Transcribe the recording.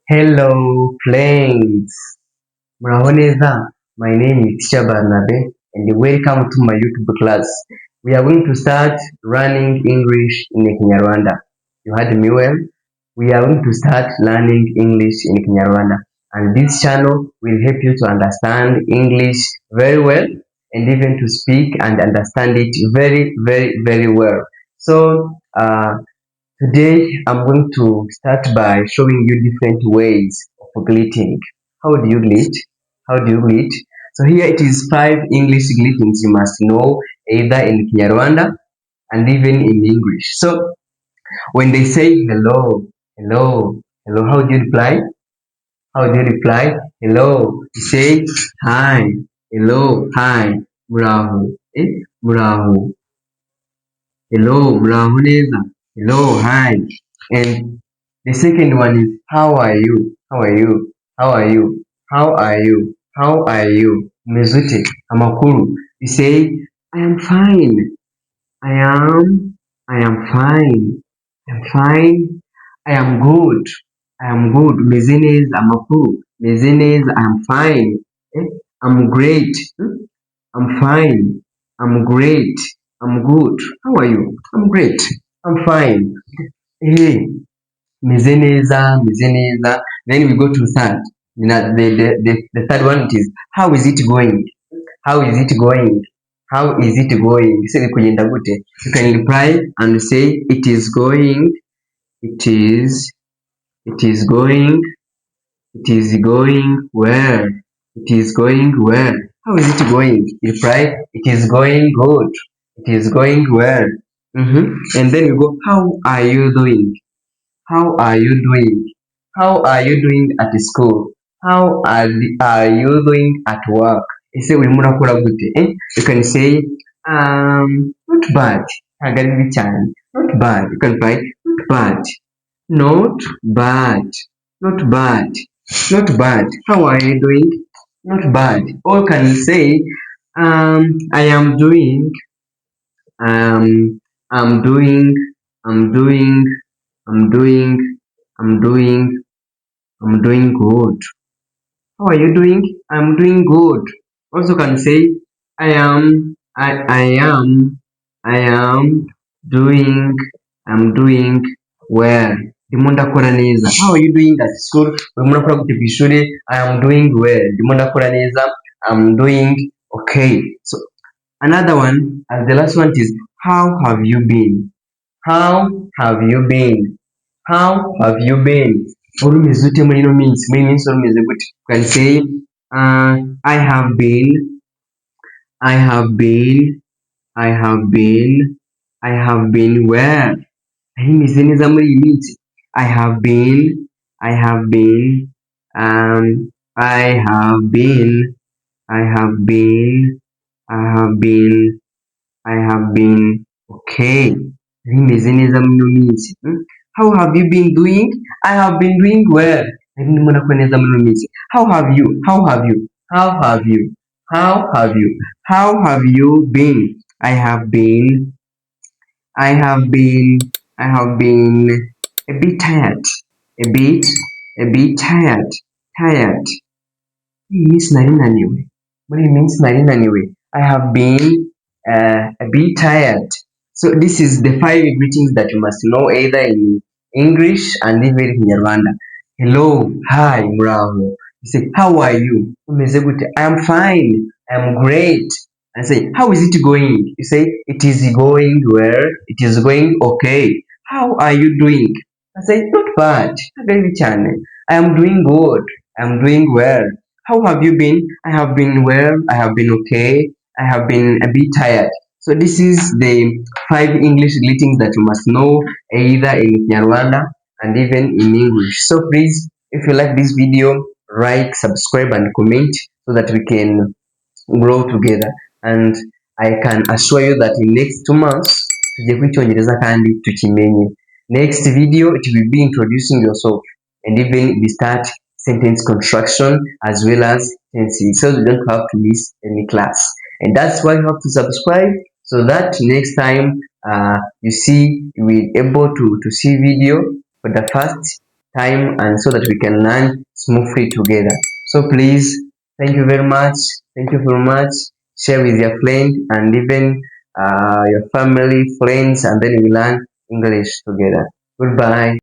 Hello, friends. Muraho neza. My name is Teacher Barnabe and welcome to my YouTube class. We are going to start learning English in Kinyarwanda. You heard me well? We are going to start learning English in Kinyarwanda. And this channel will help you to understand English very well and even to speak and understand it very well. So, today I'm going to start by showing you different ways of greeting. How do you greet? How do you greet? So here it is 5 English greetings you must know either in Kinyarwanda and even in English. So when they say hello, hello, hello, how do you reply? How do you reply? Hello. You say hi. Hello, hi. Muraho. Muraho. Hello, muraho neza. Hello, hi. And the second one is how are you? How are you? How are you? How are you? How are you? Mezute, amakuru. You say I am fine. I am fine. I am fine. I am good. I am good. Meze neza, amakuru. Meze neza, I am fine. I'm great. I'm fine. I'm great. I'm good. How are you? I'm great. I'm fine. Hey, meze neza, meze neza. Then we go to third. The third one is how is it going? How is it going? How is it going? You can reply and say it is going. It is going. It is going well. It is going well. How is it going? Reply, it is going good. It is going well. And then you go, how are you doing? How are you doing? How are you doing at school? How are you doing at work? Ese urimo urakora gute? You can say, not bad. Hagariri cyane. Not bad. You can write, not bad. Not bad. Not bad. Not bad. How are you doing? Not bad. Or can you say, I am doing, I'm doing, I'm doing, I'm doing, I'm doing, I'm doing good. How are you doing? I'm doing good. Also can say, I am doing, I'm doing well. Ndimo ndakora neza. How are you doing at school? Urimo urakora gute kw'ishuri? I am doing well. Ndimo ndakora neza. I'm doing okay. So another one, and the last one is how have you been? How have you been? How have you been? Urumeze ute muri ino minsi? Muri minsi urumeze gute? You can say I have been, I have been, I have been, I have been well. Meze neza muri iyi minsi. I have been, I have been, I have been, I have been, I have been, I have been okay. Meze neza muri ino minsi. How have you been doing? I have been doing well. Ndimo ndakora neza muri ino minsi. How have you? How have you? How have you? How have you? How have you been? I have been, I have been, I have been a bit tired. A bit tired. Tired. It means nari naniwe. What it means nari naniwe. I have been a bit tired. So this is the 5 greetings that you must know either in English and even in Kinyarwanda. Hello, hi, muraho. You say, how are you? Umeze gute? I am fine. I am great. And say, how is it going? You say, it is going well. It is going okay. How are you doing? I say, not bad. I am doing good. I am doing well. How have you been? I have been well. I have been okay. I have been a bit tired. So this is the 5 English greetings that you must know either in Kinyarwanda and even in English. So please, if you like this video, like, subscribe and comment so that we can grow together. And I can assure you that in next 2 months, tujye kwicyongereza kandi tukimenye. Next video, it will be introducing yourself and even we start sentence construction as well as tenses, so you don't have to miss any class. And that's why you have to subscribe so that next time you will able to see video for the first time, and so that we can learn smoothly together. So please, thank you very much. Thank you very much. Share with your friend and even your family, friends, and then we learn English together. Goodbye.